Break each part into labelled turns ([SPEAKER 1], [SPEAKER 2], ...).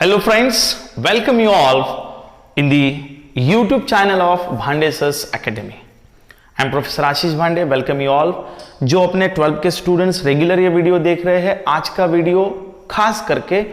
[SPEAKER 1] Hello friends, welcome you all in the YouTube channel of Bhande Sir's Academy. I am Professor Ashish Bhande, welcome you all. जो अपने 12 के students regular ये video देख रहे हैं, आज का वीडियो खास करके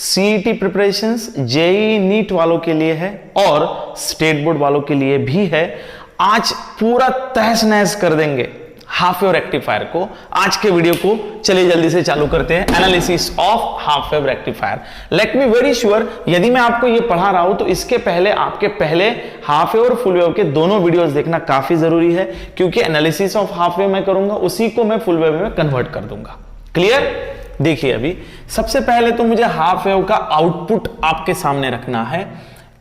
[SPEAKER 1] CET प्रिपरेशंस, जेईई नीट वालों के लिए है और स्टेट बोर्ड वालों के लिए भी है। आज पूरा तहस नहस कर देंगे हाफ वेव रेक्टिफायर को। आज के वीडियो को चलिए जल्दी से चालू करते हैं। Analysis of half wave rectifier. Let me very sure, यदि मैं आपको ये पढ़ा रहा हूं तो इसके पहले आपके पहले हाफ वेव और फुल वेव के दोनों वीडियोस देखना काफी जरूरी है, क्योंकि एनालिसिस ऑफ हाफ वेव मैं करूंगा, उसी को मैं फुल वेव में कन्वर्ट कर दूंगा। क्लियर? देखिए, अभी सबसे पहले तो मुझे हाफ वेव का आउटपुट आपके सामने रखना है।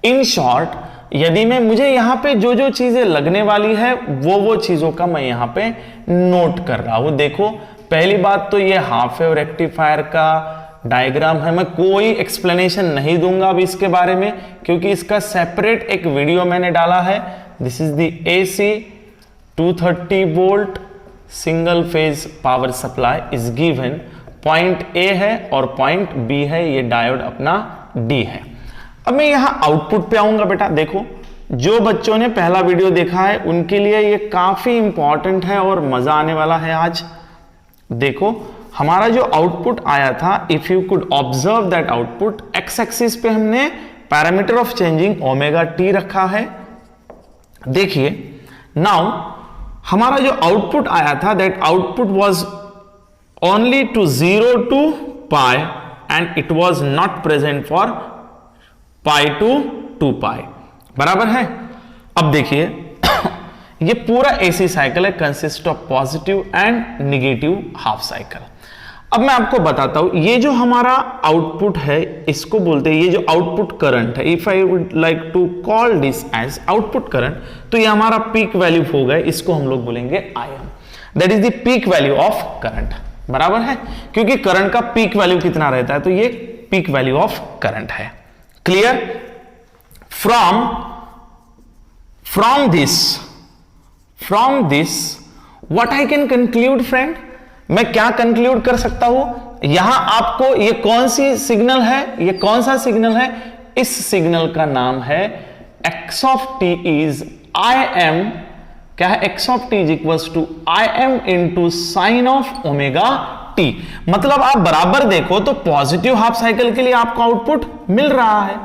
[SPEAKER 1] इन शॉर्ट, यदि मैं मुझे यहां पे जो जो चीजें लगने वाली है वो चीजों का मैं यहां पे नोट कर रहा हूं। देखो, पहली बात तो ये हाफ वेव रेक्टिफायर का डायग्राम है। मैं कोई एक्सप्लेनेशन नहीं दूंगा अब इसके बारे में, क्योंकि इसका सेपरेट एक वीडियो मैंने डाला है। This is the AC 230 volt single phase power supply is given. Point A है और पॉइंट B है, ये डायोड अपना D है। अब मैं यहां आउटपुट पे आऊंगा। बेटा देखो, जो बच्चों ने पहला वीडियो देखा है उनके लिए ये काफी इंपॉर्टेंट है और मजा आने वाला है आज। देखो, हमारा जो आउटपुट आया था, if you could observe that output, x axis पे हमने parameter of changing omega t रखा है। देखिए, नाउ हमारा जो आउटपुट आया था, that output was only to 0 to pi and it was not present for pi to 2 pi. बराबर है? अब देखिए, ये पूरा AC साइकिल है, consist of positive and negative half cycle. अब मैं आपको बताता हूं, ये जो हमारा आउटपुट है इसको बोलते हैं, ये जो आउटपुट करंट है, if I would like to call this as output current, तो ये हमारा पीक वैल्यू हो गया, इसको हम लोग बोलेंगे IM, that is the peak value of current. बराबर है? क्योंकि करंट का पीक वैल्यू कितना रहता है, तो ये पीक वैल्यू ऑफ करंट है। Clear? From this what I can conclude friend? मैं क्या कंक्लूड कर सकता हूं? यहां आपको ये कौन सी सिग्नल है, ये कौन सा सिग्नल है? इस सिग्नल का नाम है x of t is IM। क्या है? x of t is equals to IM into sin of omega t। मतलब आप बराबर देखो तो पॉजिटिव हाफ साइकिल के लिए आपको आउटपुट मिल रहा है,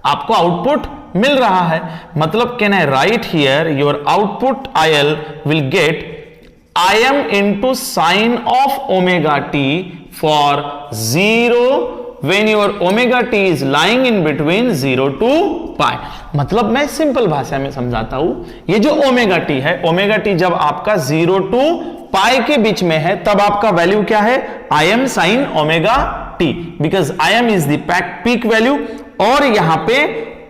[SPEAKER 1] आपको आउटपुट मिल रहा है। मतलब can I right here your output IL will get IM into sin of omega t for 0 when your omega t is lying in between 0 to pi। मतलब मैं सिंपल भाषा में समझाता हूं, ये जो ओमेगा टी है, ओमेगा टी जब आपका 0 to पाई के बीच में है, तब आपका वैल्यू क्या है? IM sin omega t, because IM is the peak value और यहां पे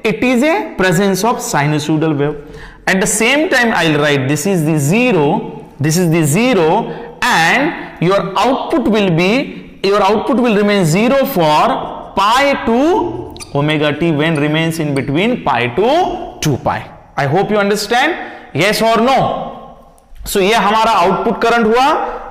[SPEAKER 1] it is a presence of sinusoidal wave. At the same time I will write this is the zero and your output will remain 0 for pi to omega t when remains in between pi to 2 pi. I hope you understand, yes और no? So ये हमारा output current हुआ।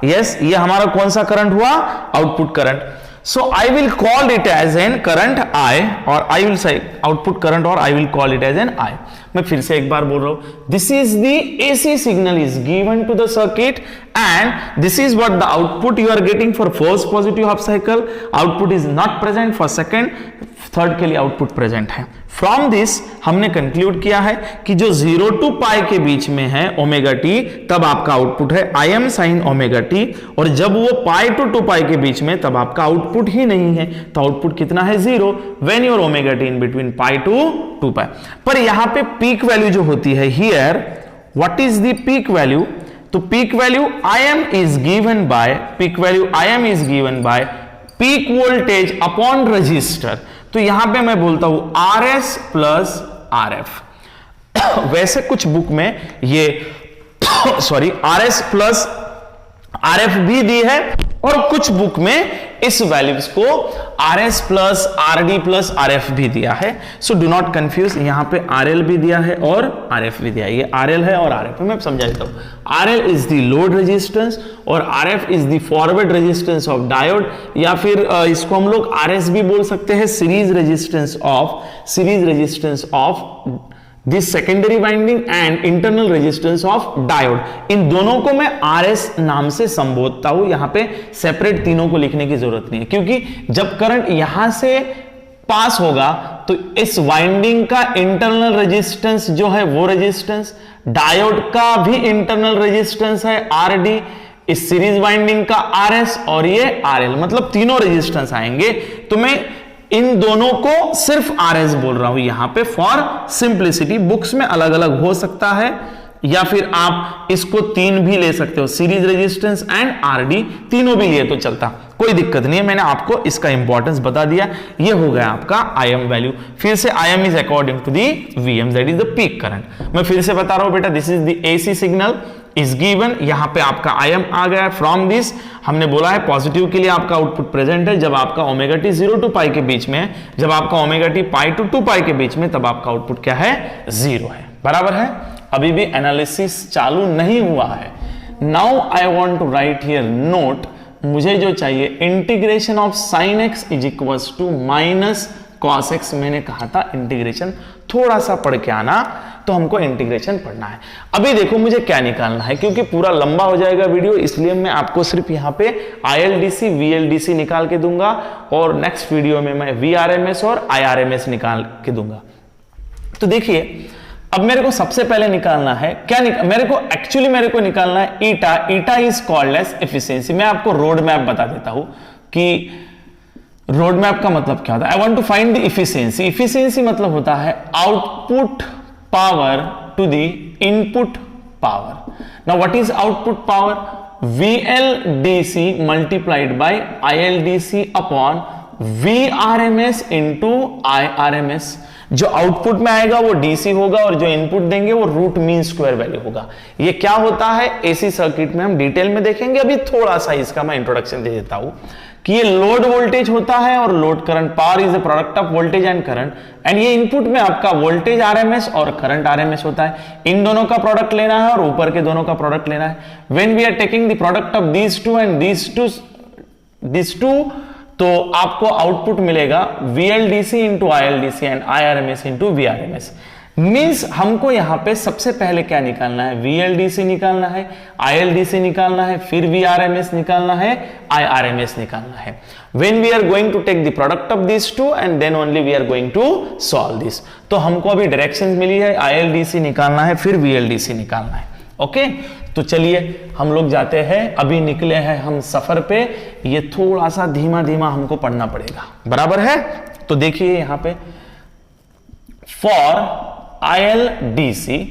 [SPEAKER 1] Yes, ये हमारा कौन सा current हुआ? Output current. So I will call it as an current I, और I will say output current, और I will call it as an I। मैं फिर से एक बार बोल रहा हूं, this is the AC signal is given to the circuit and this is what the output you are getting for first positive half cycle. Output is not present for second, third के लिए output present है। From this हमने conclude किया है कि जो 0 to पाई के बीच में है ओमेगा टी, तब आपका आउटपुट है IM sin ओमेगा टी, और जब वो पाई टू 2 पाई के बीच में, तब आपका आउटपुट ही नहीं है, तो आउटपुट कितना है? 0 when your omega t in between pi to 2 pi. पर यहां पे पीक वैल्यू जो होती है, here what is the peak value? तो peak value IM is given by peak voltage upon resistor. तो यहां पे मैं बोलता हूं RS प्लस RF। वैसे कुछ बुक में ये RS प्लस RF भी दी है, और कुछ बुक में इस वैल्यूज को RS plus RD plus RF भी दिया है। सो डू नॉट कंफ्यूज, यहां पे RL भी दिया है और RF भी दिया है। ये RL है और RF है, मैं समझा देता हूं। RL is the load resistance और RF is the forward resistance of diode, या फिर इसको हम लोग RS भी बोल सकते हैं, series resistance of this secondary winding and internal resistance of diode. इन दोनों को मैं RS नाम से संबोधता हूं। यहां पे सेपरेट तीनों को लिखने की जरूरत नहीं है, क्योंकि जब करंट यहां से पास होगा तो इस वाइंडिंग का इंटरनल रेजिस्टेंस जो है वो रेजिस्टेंस, डायोड का भी इंटरनल रेजिस्टेंस है RD, इस सीरीज वाइंडिंग का RS और ये RL, मतलब तीनों रेजिस्टेंस आएंगे। तो मैं इन दोनों को सिर्फ RS बोल रहा हूं यहां पे फॉर सिंप्लिसिटी। बुक्स में अलग अलग हो सकता है, या फिर आप इसको तीन भी ले सकते हो, सीरीज रेजिस्टेंस एंड RD, तीनों भी लिए तो चलता, कोई दिक्कत नहीं है। मैंने आपको इसका इंपॉर्टेंस बता दिया। ये हो गया आपका IM वैल्यू। फिर से IM is according to the VM, that is the peak current. मैं फिर से बता रहा हूं बेटा, this is the AC signal is given. यहां पे आपका IM आ गया। फ्रॉम दिस हमने बोला है पॉजिटिव के लिए आपका आउटपुट प्रेजेंट है जब आपका ओमेगा टी 0 टू पाई के बीच में है, जब आपका ओमेगा टी पाई टू 2 पाई के बीच में, तब आपका आउटपुट क्या है, 0 है। बराबर है। अभी भी एनालिसिस चालू नहीं हुआ है। Now I want to write here note, मुझे जो चाहिए integration of sine x is equals to minus cos x. मैंने कहा था इंटीग्रेशन थोड़ा सा पढ़ के आना, तो हमको इंटीग्रेशन पढ़ना है। अभी देखो मुझे क्या निकालना है, क्योंकि पूरा लंबा हो जाएगा वीडियो, इसलिए मैं आपको सिर्फ यहां पे ILDC VLDC निकाल के दूंगा, और नेक्स्ट वीडियो में मैं VRMS और IRMS निकाल के दूंगा। तो देखिए अब मेरे को सबसे पहले निकालना है क्या मेरे को निकालना है eta. Eta is called as efficiency. मैं आपको रोड मैप बता देता हूं कि रोड मैप का मतलब क्या होता है। I want to find the efficiency. Efficiency मतलब होता है output power to the input power. Now what is output power? VLDC multiplied by ILDC upon VRMS into IRMS। जो आउटपुट में आएगा वो DC होगा और जो इनपुट देंगे वो रूट मीन स्क्वायर वैल्यू होगा। ये क्या होता है AC सर्किट में हम डिटेल में देखेंगे। अभी थोड़ा सा इसका मैं इंट्रोडक्शन दे देता हूं कि ये लोड वोल्टेज होता है और load current, power is a product of voltage and current, and ये इनपुट में आपका वोल्टेज RMS और करंट RMS होता है। इन दोनों का प्रोडक्ट लेना है और ऊपर के दोनों का प्रोडक्ट लेना है। When we are taking the product of these two and these two, तो आपको आउटपुट मिलेगा VLDC into ILDC and IRMS into VRMS। Means हमको यहां पे सबसे पहले क्या निकालना है, VLDC निकालना है, ILDC निकालना है, फिर VRMS निकालना है, IRMS निकालना है। When we are going to take the product of these two and then only we are going to solve this। तो हमको अभी डायरेक्शन मिली है, ILDC निकालना है, फिर VLDC निकालना है। ओके तो चलिए हम लोग जाते हैं। अभी निकले हैं हम सफर पे, ये थोड़ा सा धीमा धीमा हमको पढ़ना पड़ेगा। बराबर है। तो देखिए यहां पे फॉर ILDC,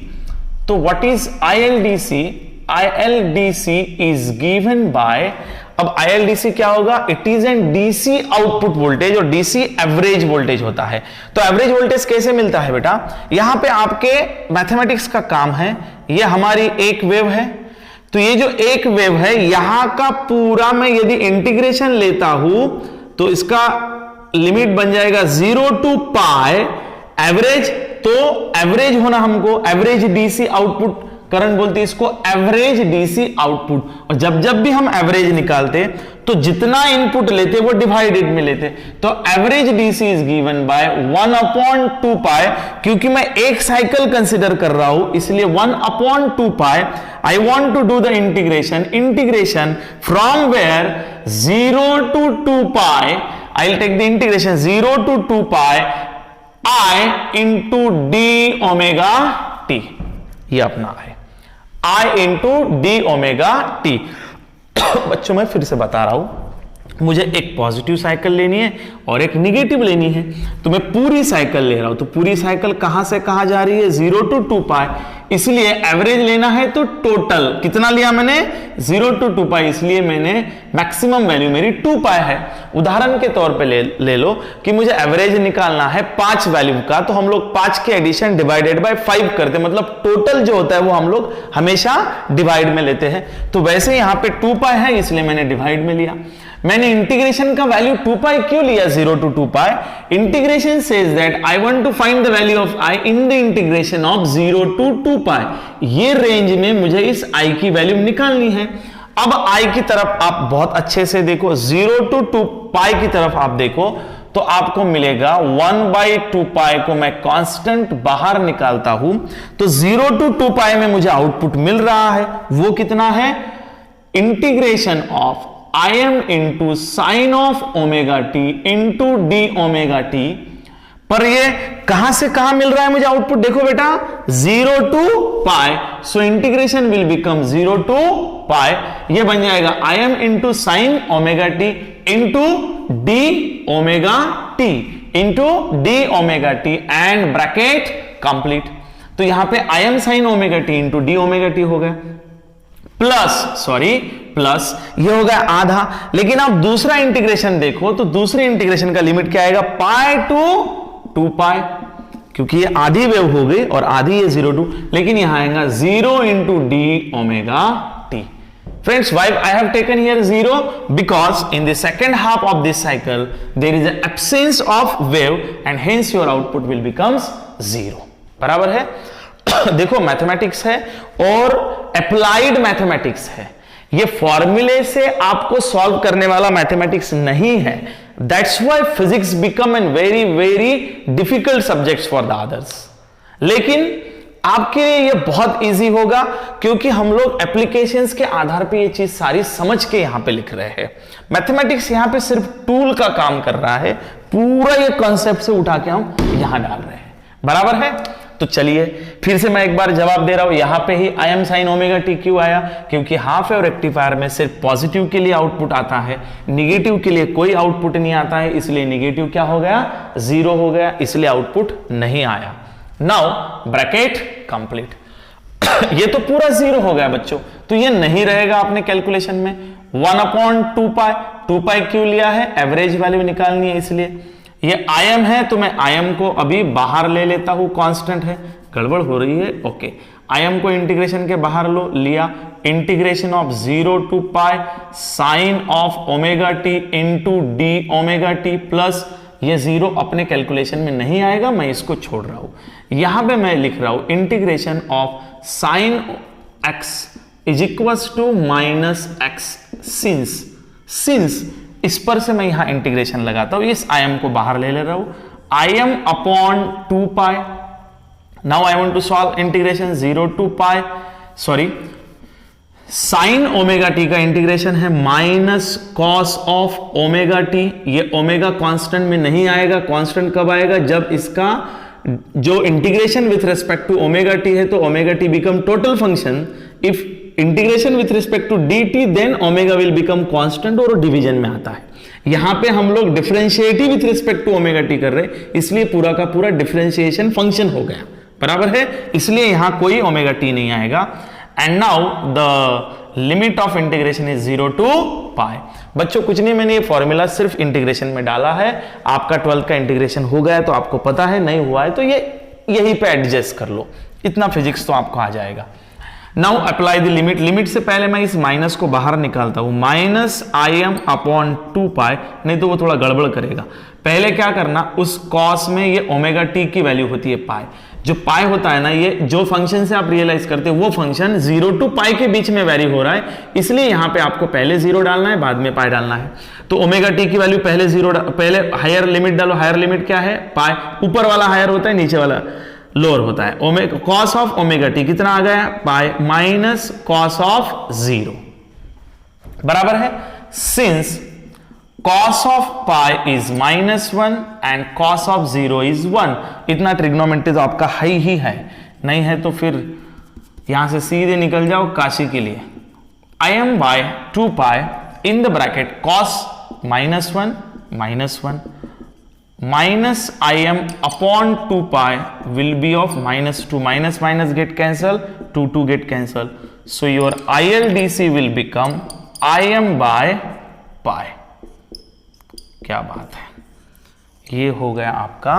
[SPEAKER 1] तो what is ILDC? ILDC is given bye, अब ILDC क्या होगा? It is an DC output voltage, और DC एवरेज वोल्टेज होता है। तो एवरेज वोल्टेज कैसे मिलता है बेटा? यहां पे आपके मैथमेटिक्स का काम है। ये हमारी एक वेव है, तो ये जो एक वेव है यहां का पूरा मैं यदि इंटीग्रेशन लेता हूं तो इसका लिमिट बन जाएगा 0 टू पाई एवरेज। तो एवरेज होना हमको, एवरेज DC आउटपुट करंट बोलते हैं इसको, एवरेज DC आउटपुट। और जब भी हम एवरेज निकालते तो जितना इनपुट लेते वो डिवाइडेड में लेते। तो average DC is given bye 1/2 पाई, क्योंकि मैं एक साइकिल कंसिडर कर रहा हूं इसलिए 1/2 pi. I want to do the integration from where 0 to 2 pi. I will take the integration 0 to 2 pi I into d omega t. ये अपना है I into d omega t. बच्चों मैं फिर से बता रहा हूं, मुझे एक पॉजिटिव साइकिल लेनी है और एक निगेटिव लेनी है, तो मैं पूरी साइकिल ले रहा हूं। तो पूरी साइकिल कहां से कहां जा रही है? 0 टू 2 पाई, इसलिए एवरेज लेना है तो टोटल कितना लिया मैंने? 0 टू 2 पाई, इसलिए मैंने मैक्सिमम वैल्यू मेरी 2 पाई है। उदाहरण के तौर पे ले लो कि मुझे एवरेज निकालना है 5 वैल्यू का, तो हम लोग 5 के एडिशन डिवाइडेड बाय 5 करते हैं, मतलब टोटल जो होता है वो हम लोग हमेशा डिवाइड में लेते हैं। तो वैसे यहां पे 2 पाई है इसलिए मैंने डिवाइड में लिया। मैंने इंटीग्रेशन का वैल्यू 2 पाई क्यों लिया 0 to 2 पाई? Integration says that I want to find the value of i in the integration of 0 to 2 पाई। ये रेंज में मुझे इस i की वैल्यू निकालनी है। अब i की तरफ आप बहुत अच्छे से देखो, 0 to 2 पाई की तरफ आप देखो तो आपको मिलेगा 1/2 पाई को मैं कांस्टेंट बाहर निकालता हूं तो 0 to 2 पाई में मुझे आउटपुट मिल रहा है। वो कितना है? Integration of Im into sine of omega t into d omega T. पर ये कहां से कहां मिल रहा है मुझे आउटपुट? देखो बेटा 0 to pi, so integration will become 0 to पाई। ये बन जाएगा Im into sine omega t into d omega t into d omega T and bracket complete. तो यहां पे Im sign omega t into d omega T हो गया plus ये हो गया आधा। लेकिन आप दूसरा इंटीग्रेशन देखो तो दूसरे इंटीग्रेशन का लिमिट क्या आएगा? पाई टू 2 पाई, क्योंकि ये आधी वेव हो गई और आधी ये 0 to, लेकिन यहां आएगा 0 into d omega T. Friends, why I have taken here 0? Because in the second half of this cycle there is an absence of wave and hence your output will becomes 0। बराबर है? देखो mathematics है और applied mathematics है, ये फॉर्मूले से आपको सॉल्व करने वाला मैथमेटिक्स नहीं है। That's why physics become an very very difficult subjects for the others. लेकिन आपके लिए ये बहुत इजी होगा क्योंकि हम लोग एप्लीकेशंस के आधार पे ये चीज सारी समझ के यहां पे लिख रहे हैं। मैथमेटिक्स यहां पे सिर्फ टूल का काम कर रहा है, पूरा ये कॉन्सेप्ट से उठा के हम यहां डाल रहे हैं। बराबर है? तो चलिए फिर से मैं एक बार जवाब दे रहा हूं। यहां पे ही Im साइन ओमेगा टी क्यों आया? क्योंकि हाफ वेव रेक्टिफायर में सिर्फ पॉजिटिव के लिए आउटपुट आता है, निगेटिव के लिए कोई आउटपुट नहीं आता है, इसलिए निगेटिव क्या हो गया? 0 हो गया, इसलिए आउटपुट नहीं आया। Now bracket complete. ये तो पूरा 0 हो गया बच्चों, तो ये नहीं रहेगा अपने कैलकुलेशन में। 1/2 पाई, 2 पाई क्यों लिया है? एवरेज वैल्यू निकालनी है, इसलिए ये Im है तो मैं Im को अभी बाहर ले लेता हूं, कांस्टेंट है, गड़बड़ हो रही है। ओके, Im को इंटीग्रेशन के बाहर लिया, integration of 0 to pi sign of omega t into d omega T plus ये 0 अपने कैलकुलेशन में नहीं आएगा, मैं इसको छोड़ रहा हूं। यहां पे मैं लिख रहा हूं integration of sine x is equal to minus x since इस पर से मैं यहां इंटीग्रेशन लगाता हूं, इस Im को बाहर ले रहा हूं। Im अपॉन 2 पाई। Now I want to solve integration 0 to pi, sine omega t का इंटीग्रेशन है minus cos of omega t. ये ओमेगा कांस्टेंट में नहीं आएगा, कांस्टेंट कब आएगा? जब इसका जो integration with respect to omega t है तो omega t become total function. If integration with respect to d t then omega will become constant और डिवीजन में आता है। यहां पे हम लोग differentiate with respect to omega t कर रहे हैं, इसलिए पूरा का पूरा डिफरेंशिएशन फंक्शन हो गया। बराबर है? इसलिए यहां कोई ओमेगा टी नहीं आएगा। And now the limit of integration is 0 to पाई। बच्चों कुछ नहीं, मैंने ये फॉर्मूला सिर्फ इंटीग्रेशन में डाला है। आपका 12 का इंटीग्रेशन हो गया है तो आपको पता है, नहीं हुआ है तो ये यहीं पे एडजस्ट कर लो, इतना फिजिक्स तो आपको आ जाएगा। Now apply the limit. Limit से पहले मैं इस माइनस को बाहर निकालता हूं, माइनस Im अपॉन 2 पाई, नहीं तो वो थोड़ा गड़बड़ करेगा। पहले क्या करना, उस कॉस में ये ओमेगा टी की वैल्यू होती है पाई। जो पाई होता है ना, ये जो फंक्शन से आप रियलाइज करते हो वो फंक्शन 0 to पाई के बीच में वेरी हो रहा है, इसलिए यहां पे आपको पहले 0 डालना है, बाद में पाई डालना है। तो ओमेगा टी की वैल्यू पहले 0, पहले हायर लिमिट डालो। हायर लिमिट क्या है? पाई। ऊपर वाला हायर होता है, नीचे वाला लोअर होता है। Omega cos of omega T कितना आ गया? Pi minus cos of 0। बराबर है? Since cos of pi is -1 and cos of 0 is 1, इतना ट्रिग्नोमेट्री तो आपका हाई ही है, नहीं है तो फिर यहां से सीधे निकल जाओ काशी के लिए। Im by 2 pi in the bracket cos -1 minus Im upon 2 pi will be of -2, minus get cancel, 2 get cancel, so your ILDC will become Im by pi। क्या बात है, ये हो गया आपका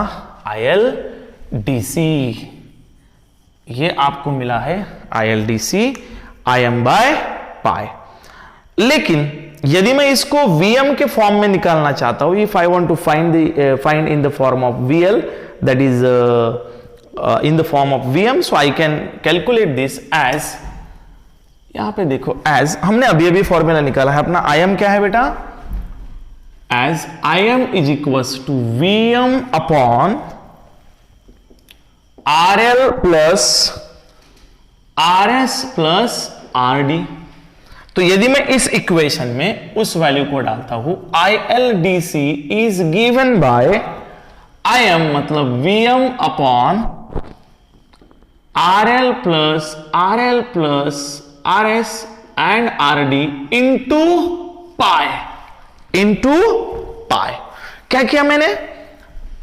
[SPEAKER 1] ILDC, ये आपको मिला है ILDC Im by pi। लेकिन यदि मैं इसको Vm के फॉर्म में निकालना चाहता हूं, if I want to find in the form of VL, that is in the form of Vm, so I can calculate this as, यहां पे देखो एज, हमने अभी अभी फॉर्मूला निकाला है अपना, Im क्या है बेटा, as Im is equals to Vm upon RL plus RS plus RD। तो यदि मैं इस इक्वेशन में उस वैल्यू को डालता हूं, ILDC is given by Im मतलब Vm upon RL plus RS and RD into pi. क्या किया मैंने,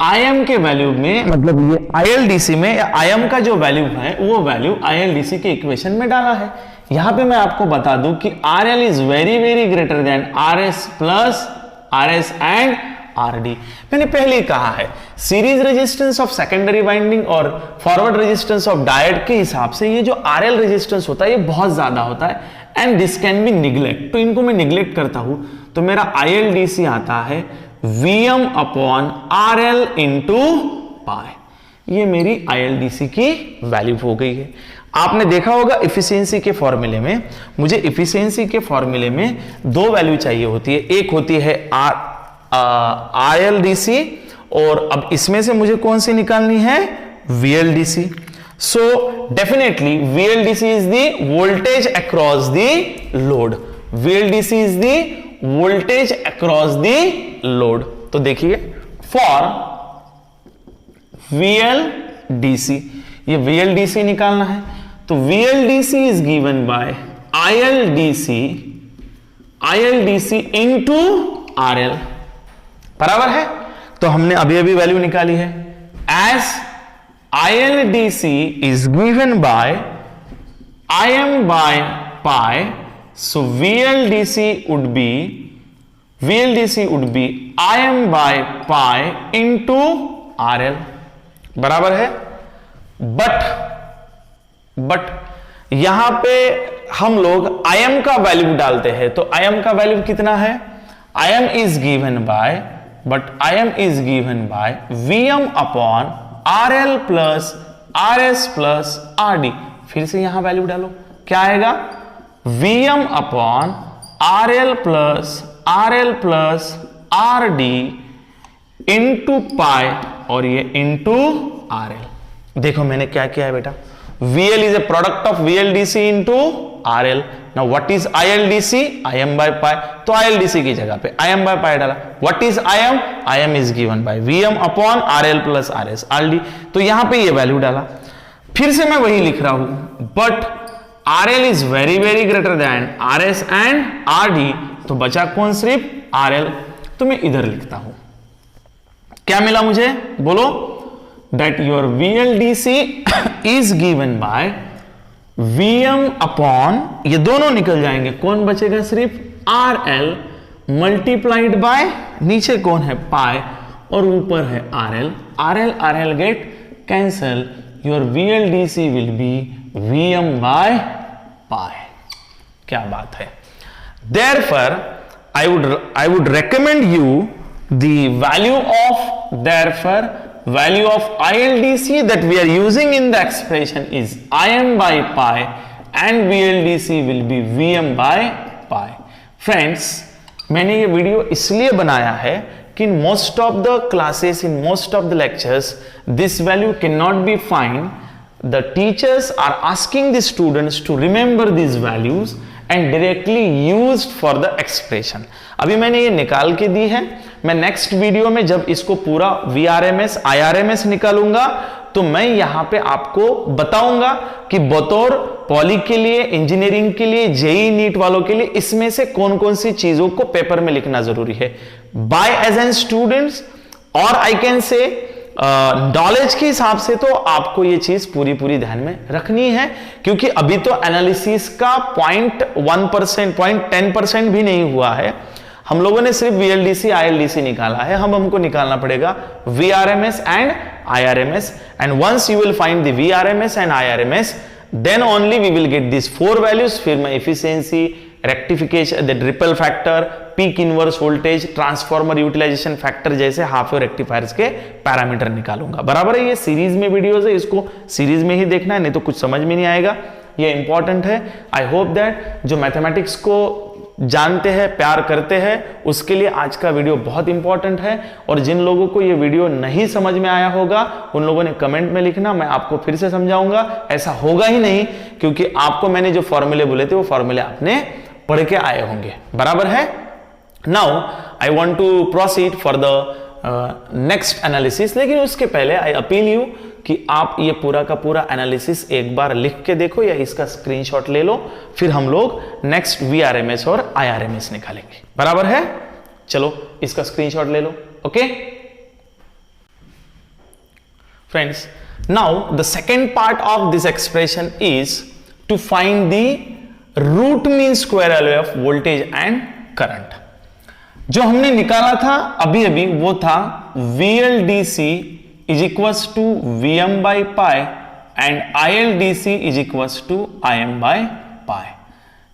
[SPEAKER 1] Im के वैल्यू में, मतलब ये ILDC में Im का जो वैल्यू है वो वैल्यू ILDC के इक्वेशन में डाला है। यहां पे मैं आपको बता दूं कि RL is very very greater than RS plus RS and RD। मैंने पहले ही कहा है, series resistance of secondary winding और फॉरवर्ड रेजिस्टेंस ऑफ डायोड के हिसाब से ये जो RL रेजिस्टेंस होता है ये बहुत ज्यादा होता है, and this can be neglect. तो इनको मैं निग्लेक्ट करता हूं तो मेरा ILDC आता है Vm upon RL into pi. ये मेरी ILDC की वैल्यू हो गई है। आपने देखा होगा इफिशियंसी के फॉर्मूले में, मुझे इफिशियंसी के फॉर्मूले में दो वैल्यू चाहिए होती है, एक होती है ILDC और अब इसमें से मुझे कौन सी निकालनी है, VLDC। So definitely VLDC is the voltage across the load, VLDC is the voltage across the load. तो देखिए फॉर VLDC, ये VLDC निकालना है, तो VLDC is given bye ILDC into RL, बराबर है। तो हमने अभी अभी वैल्यू निकाली है, as ILDC is given by Im by pi, so VLDC would be Im by pi into RL, बराबर है। बट यहां पे हम लोग Im का वैल्यू डालते हैं, तो Im का वैल्यू कितना है, Im is given by Vm upon RL plus RS plus RD। फिर से यहां वैल्यू डालो, क्या आएगा, Vm upon RL plus RD into pi और ये इंटू RL। देखो मैंने क्या किया है बेटा, VL is a product of VLDC into RL। Now what is ILDC, Im by पाई, तो ILDC की जगह पे Im बाय पाई डाला। What is Im is given bye Vm upon RL plus RS RD, तो यहां पे ये वैल्यू डाला। फिर से मैं वही लिख रहा हूं, but RL is very very greater than RS and RD, तो बचा कौन, सिर्फ RL। तो मैं इधर लिखता हूं, क्या मिला मुझे, बोलो, that your VLDC is given bye Vm upon, ये दोनों निकल जाएंगे, कौन बचेगा, सिर्फ RL मल्टीप्लाइड बाय, नीचे कौन है, पाई और ऊपर है RL get cancel, your VLDC will be Vm by pi. क्या बात है। Therefore, I would recommend you the value of ILDC that we are using in the expression is Im by pi and VLDC will be Vm by pi. Friends, मैंने ये video इसलिए बनाया है कि in most of the classes, in most of the lectures, this value cannot be found. The teachers are asking the students to remember these values and directly used for the expression. अभी मैंने ये निकाल के दी है, मैं next video में जब इसको पूरा VRMS IRMS निकालूंगा तो मैं यहां पे आपको बताऊंगा कि बतौर पॉली के लिए, इंजीनियरिंग के लिए, जेई नीट वालों के लिए इसमें से कौन कौन सी चीजों को पेपर में लिखना जरूरी है बाय एज एन स्टूडेंट्स, और आई कैन से नॉलेज के हिसाब से तो आपको ये चीज पूरी ध्यान में रखनी है, क्योंकि अभी तो एनालिसिस का 0.1%, 0.10% भी नहीं हुआ है। हम लोगों ने सिर्फ VLDC ILDC निकाला है, हमको निकालना पड़ेगा VRMS and IRMS, and once you will find the VRMS and IRMS, then only we will get this 4 values. फिर मैं efficiency, rectification, the ripple factor, peak inverse voltage, transformer utilisation factor जैसे half wave rectifiers के parameter निकालूंगा। बराबर है, ये series में videos है, इसको सीरीज में ही देखना है, नहीं तो कुछ समझ में नहीं आएगा। ये इंपॉर्टेंट है। आई होप दैट जो मैथमेटिक्स को जानते हैं, प्यार करते हैं, उसके लिए आज का वीडियो बहुत इंपॉर्टेंट है। और जिन लोगों को ये वीडियो नहीं समझ में आया होगा उन लोगों ने कमेंट में लिखना, मैं आपको फिर से समझाऊंगा। ऐसा होगा ही नहीं, क्योंकि आपको मैंने जो फॉर्मूले बोले थे वो फॉर्मूले आपने पढ़ के आए होंगे। बराबर है। Now I want to proceed for the next analysis, लेकिन उसके पहले आई अपील यू कि आप ये पूरा का पूरा एनालिसिस एक बार लिख के देखो या इसका स्क्रीनशॉट ले लो, फिर हम लोग नेक्स्ट वीआरएमएस और आईआरएमएस निकालेंगे। बराबर है, चलो इसका स्क्रीनशॉट ले लो। Okay friends, now the second part of this expression is to find the root mean square value of voltage and current. जो हमने निकाला था अभी अभी वो था VLDC is equals to Vm by pi and ILDC is equals to Im by pi।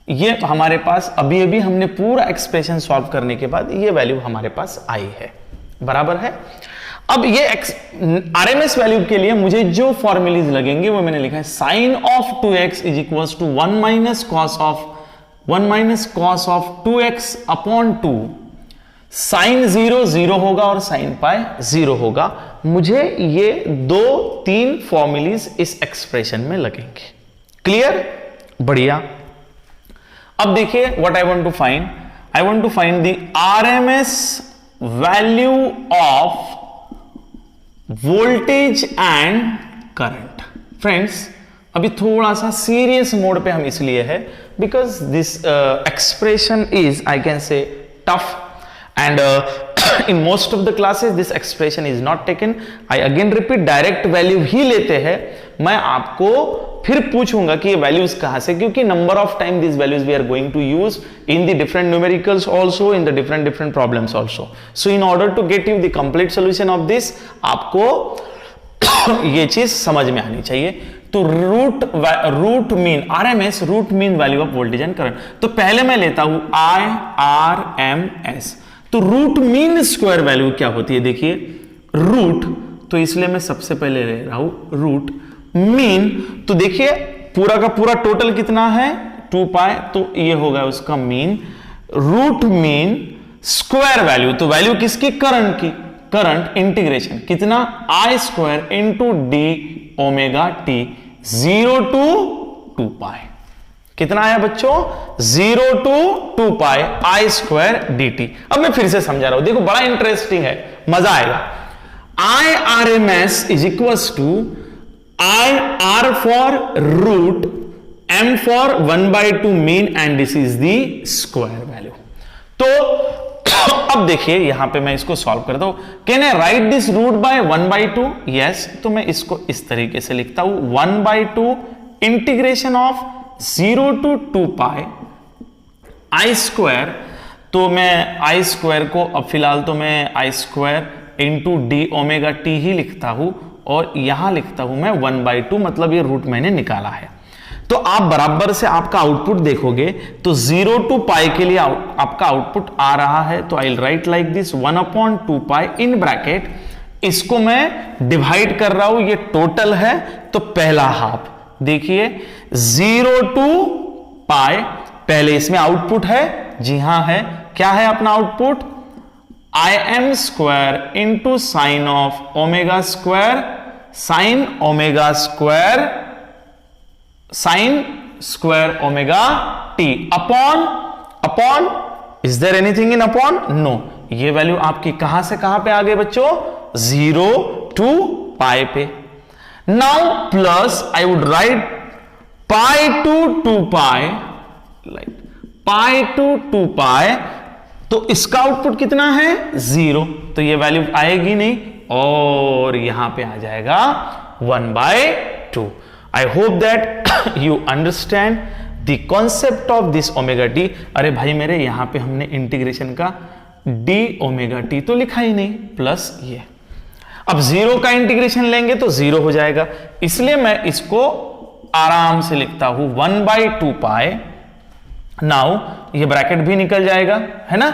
[SPEAKER 1] ये हमारे पास अभी अभी हमने पूरा एक्सप्रेशन सॉल्व करने के बाद ये वैल्यू हमारे पास आई है। बराबर है। अब ये आरएमएस वैल्यू के लिए मुझे जो फॉर्मूलीज लगेंगे वो मैंने लिखा है, sine of 2x is equals to 1 minus cos of 2x upon 2। Sine 0 0 होगा और साइन पाई 0 होगा। मुझे ये 2-3 फॉर्मूलीज इस एक्सप्रेशन में लगेंगे। क्लियर? बढ़िया। अब देखिए what I want to find, I want to find the RMS value of voltage and current. Friends, अभी थोड़ा सा सीरियस मोड पे हम इसलिए है because this expression is, I can say, tough and in most of the classes this expression is not taken। I again repeat, direct value ही लेते हैं। मैं आपको फिर पूछूंगा कि ये वैल्यूज कहां से, क्योंकि number of time this values we are going to use in the different numericals also, in the different problems also. So in order to get you the complete solution of this, आपको ये चीज समझ में आनी चाहिए। तो root mean RMS, root mean value of voltage and current. तो पहले मैं लेता हूं IRMS। तो रूट मीन स्क्वायर वैल्यू क्या होती है? देखिए रूट, तो इसलिए मैं सबसे पहले ले रहा हूं रूट मीन। तो देखिए पूरा का पूरा टोटल कितना है 2 पाई, तो ये होगा उसका mean. Root mean square value, तो वैल्यू किसकी? करंट की। करंट इंटीग्रेशन कितना? I square into d omega t, 0 to 2 pi. कितना आया बच्चों? 0 to 2 pi I square d t. अब मैं फिर से समझा रहा हूं, देखो बड़ा इंटरेस्टिंग है, मजा आएगा। IRMS is equals to IR for root, M for 1/2 mean and this is the square value. तो अब देखिए यहां पे मैं इसको सॉल्व करता हूं। Can I write this root by 1/2? Yes. तो मैं इसको इस तरीके से लिखता हूं, 1/2 integration of 0 to 2 pi I square. तो मैं I स्क्वायर को अब फिलहाल तो मैं I square into d omega t ही लिखता हूं, और यहां लिखता हूं मैं 1/2, मतलब ये रूट मैंने निकाला है। तो आप बराबर से आपका आउटपुट देखोगे तो 0 to पाई के लिए आपका आउटपुट आ रहा है। तो I write like this 1/2 pi in bracket, इसको मैं डिवाइड कर रहा हूं, ये टोटल है तो पहला हाफ। देखिए 0 to पाई, पहले इसमें आउटपुट है, जी हां है। क्या है अपना output? IM square into sine of omega square, sine omega square, sine square omega t upon is there anything in upon? No. ये वैल्यू आपकी कहां से कहां पे आ गई बच्चों? 0 to पाई पे। Now plus I would write pi to 2 pi, like pi to 2 pi. तो इसका आउटपुट कितना है? 0। तो ये वैल्यू आएगी नहीं, और यहां पे आ जाएगा 1/2। आई hope that you understand the concept of this omega T. अरे भाई मेरे, यहां पे हमने इंटीग्रेशन का डी ओमेगा टी तो लिखा ही नहीं, प्लस ये। अब 0 का इंटीग्रेशन लेंगे तो 0 हो जाएगा, इसलिए मैं इसको आराम से लिखता हूं 1/2 पाई नाउ ये ब्रैकेट भी निकल जाएगा, है ना,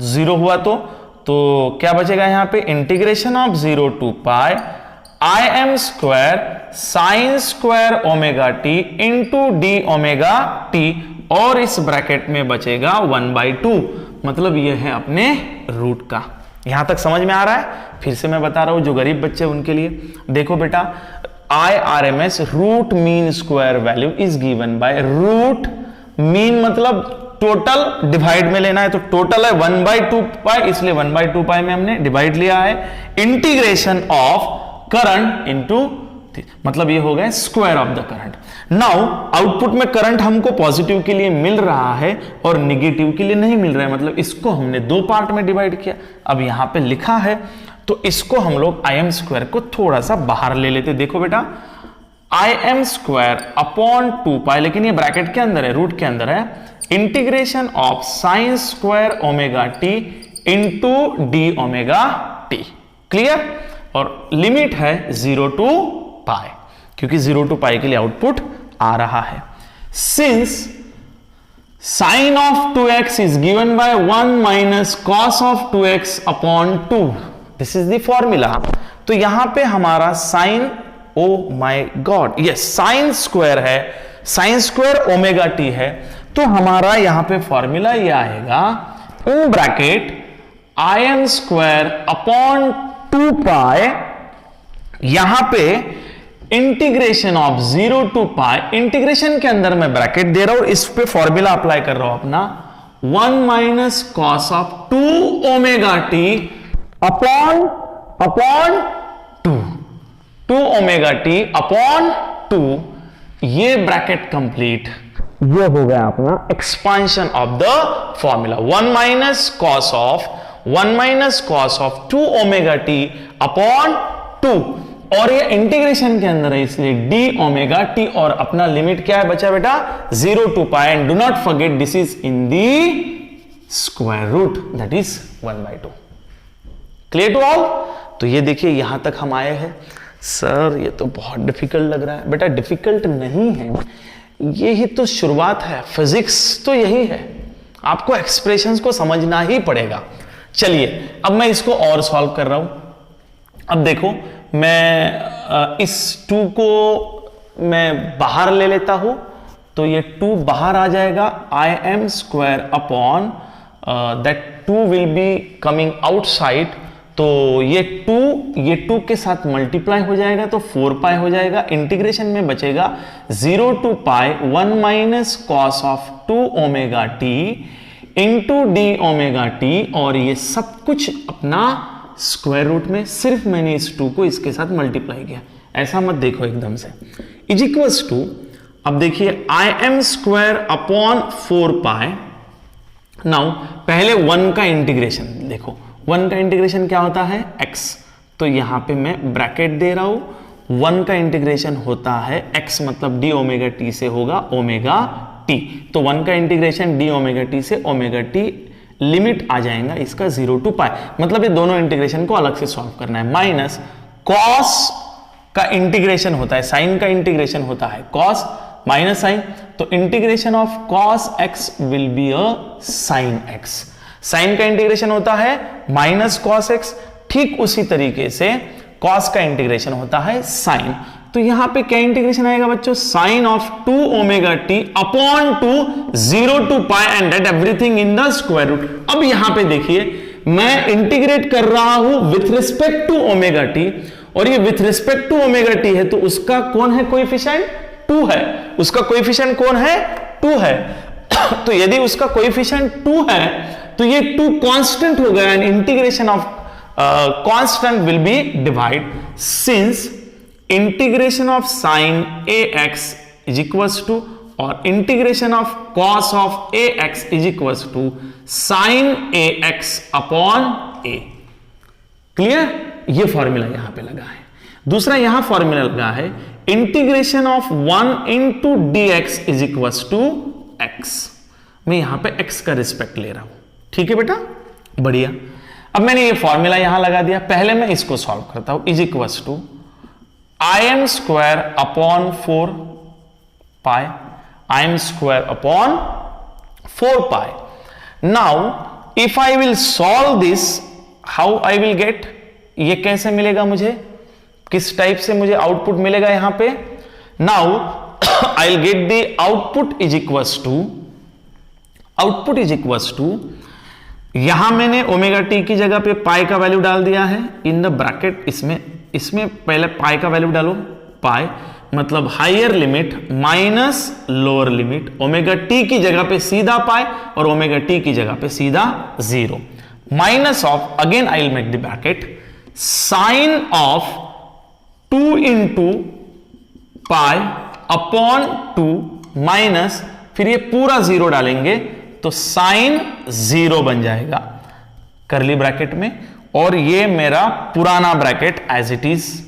[SPEAKER 1] 0 हुआ तो क्या बचेगा यहां पे, integration of 0 to pi I M square sine square omega t into d omega t, और इस ब्रैकेट में बचेगा 1/2, मतलब ये है अपने रूट का। यहां तक समझ में आ रहा है? फिर से मैं बता रहा हूं जो गरीब बच्चे उनके लिए, देखो बेटा, IRMS root mean square value is given by root mean, मतलब टोटल डिवाइड में लेना है, तो टोटल है 1/2 पाई, इसलिए 1/2 पाई में हमने डिवाइड लिया है, इंटीग्रेशन ऑफ करंट इनटू, मतलब ये हो गया square of the current. Now output में करंट हमको पॉजिटिव के लिए मिल रहा है और निगेटिव के लिए नहीं मिल रहा है, मतलब इसको हमने 2 पार्ट में डिवाइड किया। अब यहां पे लिखा है तो इसको हम लोग आई एम स्क्वायर को थोड़ा सा बाहर ले लेते। देखो बेटा, आई एम स्क्वायर अपॉन 2 पाई, लेकिन ये ब्रैकेट के अंदर है, रूट के अंदर है, integration of sign square omega t into d omega T. Clear? और लिमिट है 0 टू पाई, क्योंकि 0 टू पाई के लिए आउटपुट आ रहा है। Since sine of 2x is given by 1 minus cos of 2x upon 2, this is the formula. तो यहां पे हमारा sine, oh my god, yes, sine square है, साइन स्क्वायर ओमेगा टी है, तो हमारा यहां पे फॉर्मूला ये आएगा, in bracket I M square upon 2 pi, यहां पे integration of 0 to pi, integration के अंदर मैं ब्रैकेट दे रहा हूं, इस पे फॉर्मूला अप्लाई कर रहा हूं अपना, 1 minus cos of 2 omega t upon 2 omega t upon 2, ये ब्रैकेट कंप्लीट, ये हो गया अपना expansion of the formula, 1 minus cos of 2 omega t upon 2, और ये इंटीग्रेशन के अंदर है इसलिए डी ओमेगा टी, और अपना लिमिट क्या है बचा बेटा, 0 to pi, and do not forget this is in the square root, that is 1/2। Clear to all? तो ये देखिए यहां तक हम आए हैं। सर ये तो बहुत डिफिकल्ट लग रहा है। बेटा डिफिकल्ट नहीं है, ये ही तो शुरुआत है, फिजिक्स तो यही है, आपको एक्सप्रेशंस को समझना ही पड़ेगा। चलिए अब मैं इसको और सॉल्व कर रहा हूं। अब देखो मैं इस 2 को मैं बाहर ले लेता हूं, तो ये 2 बाहर आ जाएगा, आई M square upon that 2 will be coming outside, तो ये 2 के साथ मल्टीप्लाई हो जाएगा तो 4 पाई हो जाएगा, इंटीग्रेशन में बचेगा 0 to pi 1 minus cos of 2 omega t into d omega t, और ये सब कुछ अपना स्क्वायर रूट में, सिर्फ मैंने इस 2 को इसके साथ मल्टीप्लाई किया, ऐसा मत देखो एकदम से, इज इक्वल्स टू, अब देखिए आई एम स्क्वायर अपॉन 4 पाई। नाउ पहले 1 का इंटीग्रेशन देखो, 1 का इंटीग्रेशन क्या होता है, x, तो यहां पे मैं ब्रैकेट दे रहा हूं, 1 का इंटीग्रेशन होता है x, मतलब डी ओमेगा टी से होगा ओमेगा टी, तो 1 का इंटीग्रेशन डी ओमेगा टी से ओमेगा टी, लिमिट आ जाएगा इसका 0 टू पाई, मतलब ये दोनों इंटीग्रेशन को अलग से सॉल्व करना है, माइनस कॉस का इंटीग्रेशन होता है, साइन का इंटीग्रेशन होता है कॉस माइनस साइन, तो integration of cos x will be a sine x, sine का इंटीग्रेशन होता है माइनस कॉस x, ठीक उसी तरीके से कॉस का इंटीग्रेशन होता है साइन, तो यहां पे क्या इंटीग्रेशन आएगा बच्चों, sine of 2 omega t upon 2 0 to pi and that everything in the square root. अब यहां पे देखिए मैं इंटीग्रेट कर रहा हूं with respect to omega t, और ये with respect to omega t है, तो उसका कौन है कोएफिशिएंट, 2 है, उसका कोएफिशिएंट कौन है, 2 है, तो यदि उसका कोएफिशिएंट 2 है तो ये 2 कांस्टेंट हो गया, and integration of constant will be divide, since integration of sine ax is equals to, और integration of cos of ax is equals to sine ax upon a। Clear? ये फॉर्मूला यहां पे लगा है। दूसरा यहां फॉर्मूला लगा है integration of 1 into d x is equals to x, मैं यहां पे x का रिस्पेक्ट ले रहा हूं, ठीक है बेटा, बढ़िया। अब मैंने ये फॉर्मूला यहां लगा दिया, पहले मैं इसको सॉल्व करता हूं, is equals to I M square upon 4 pi, I M square upon 4 pi. Now if I will solve this, how I will get, ये कैसे मिलेगा मुझे, किस टाइप से मुझे आउटपुट मिलेगा यहां पे. Now I'll get the output is equals to, यहां मैंने ओमेगा टी की जगह पे पाई का वैल्यू डाल दिया है इन द ब्रैकेट. इसमें पहले पाई का वैल्यू डालो, पाई मतलब higher limit minus lower limit. Omega t की जगह पे सीधा पाई और ओमेगा टी की जगह पे सीधा 0. Minus of, again I will make the bracket, sine of 2 into pi upon 2 minus, फिर ये पूरा 0 डालेंगे तो साइन 0 बन जाएगा करली ब्रैकेट में. और ये मेरा पुराना ब्रैकेट एज इट इज,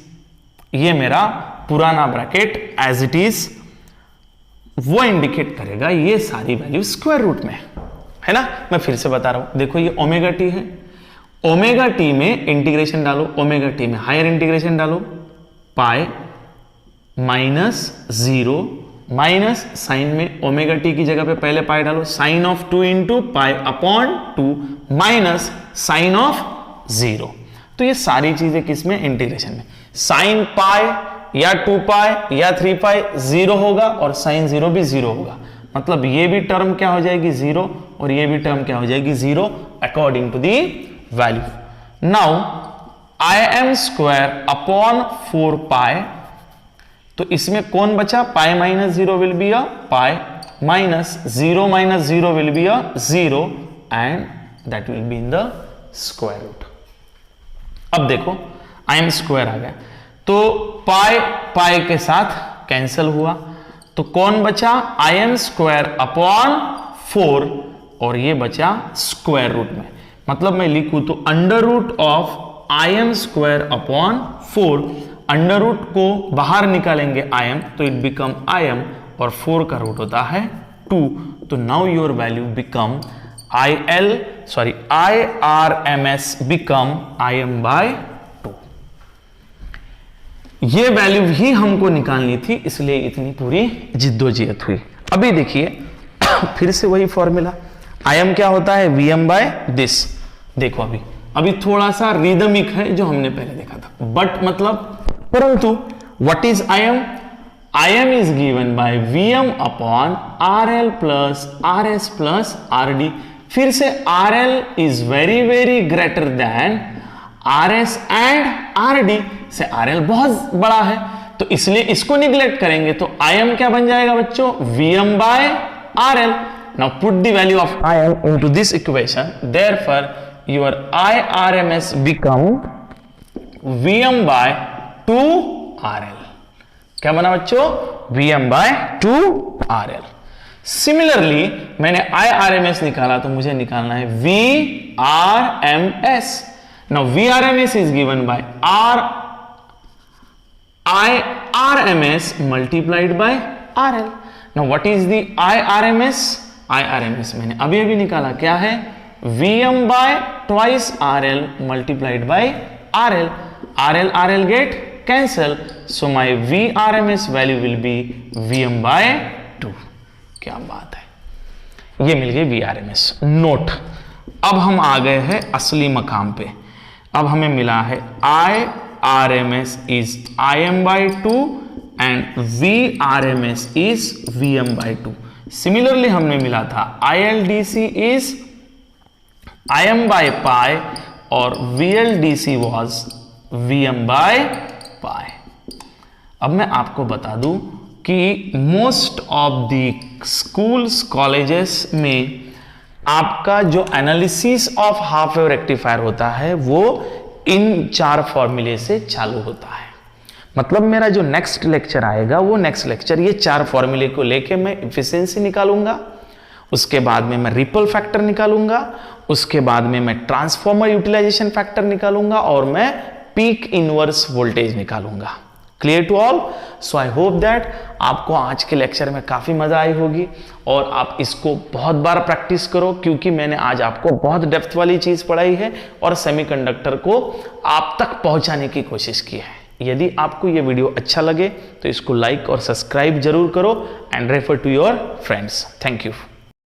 [SPEAKER 1] ये मेरा पुराना ब्रैकेट एज इट इज वो इंडिकेट करेगा ये सारी वैल्यू स्क्वायर रूट में है ना. मैं फिर से बता रहा हूं, देखो ये ओमेगा टी है, ओमेगा टी में इंटीग्रेशन डालो, ओमेगा टी में हायर इंटीग्रेशन डालो, पाई माइनस 0 माइनस साइन में ओमेगा टी की जगह पे पहले पाई डालो, sine of 2 into pi upon 2 minus sine of 0. तो ये सारी चीजें किसमें, इंटीग्रेशन में. साइन पाई या 2 पाई या 3 पाई 0 होगा और साइन 0 भी 0 होगा. मतलब ये भी टर्म क्या हो जाएगी 0 और ये भी टर्म क्या हो जाएगी 0 according to the value. Now I M square upon 4 pi, तो इसमें कौन बचा, pi minus 0 will be a pi minus 0 will be a 0 and that will be in the square root. अब देखो आई एम स्क्वायर आ गया तो पाई के साथ कैंसिल हुआ, तो कौन बचा, आई एम स्क्वायर अपॉन 4 और ये बचा स्क्वायर रूट में. मतलब मैं लिखूं तो under root of I M square upon 4, under root को बाहर निकालेंगे आई एम तो इट बिकम आई एम और 4 का रूट होता है 2. तो now your value become IRMS become IM by 2. ये वैल्यू ही हमको निकालनी थी, इसलिए इतनी पूरी जिद्दोजहद हुई. अभी देखिए फिर से वही फॉर्मूला, IM क्या होता है, VM बाय दिस. देखो अभी थोड़ा सा रिदमिक है जो हमने पहले देखा था, बट मतलब परंतु what is IM? IM is given by VM upon RL plus RS plus RD. फिर से RL is very very greater than RS and RD से RL बहुत बड़ा है तो इसलिए इसको निगलेक्ट करेंगे तो IM क्या बन जाएगा बच्चों, VM by RL. Now put the value of IM into this equation, therefore your IRMS become VM by 2 RL. क्या बना बच्चों, VM by 2 RL. सिमिलरली मैंने IRMS निकाला तो मुझे निकालना है VRMS. Now VRMS is given by IRMS multiplied by RL. Now what is the IRMS? IRMS मैंने अभी निकाला, क्या है, VM by twice RL multiplied by RL. RL get cancel, so my VRMS value will be VM by 2. क्या बात है, ये मिल गई VRMS. नोट, अब हम आ गए हैं असली मकाम पे. अब हमें मिला है IRMS is IM by 2 and VRMS is VM by 2. Similarly हमने मिला था ILDC is IM by pi और VLDC was VM by pi. अब मैं आपको बता दूं कि most of the schools colleges में आपका जो analysis of half wave rectifier होता है वो इन 4 फॉर्मूले से चालू होता है. मतलब मेरा जो नेक्स्ट लेक्चर आएगा वो नेक्स्ट लेक्चर ये 4 फॉर्मूले को लेके मैं एफिशिएंसी निकालूंगा, उसके बाद में मैं रिपल फैक्टर निकालूंगा, उसके बाद में मैं ट्रांसफॉर्मर यूटिलाइजेशन फैक्टर निकालूंगा और मैं पीक इनवर्स वोल्टेज निकालूंगा. Clear to all? So I hope that आपको आज के लेक्चर में काफी मजा आई होगी और आप इसको बहुत बार प्रैक्टिस करो, क्योंकि मैंने आज आपको बहुत डेप्थ वाली चीज पढ़ाई है और सेमीकंडक्टर को आप तक पहुंचाने की कोशिश की है. यदि आपको यह वीडियो अच्छा लगे तो इसको लाइक और सब्सक्राइब जरूर करो and refer to your friends. Thank you.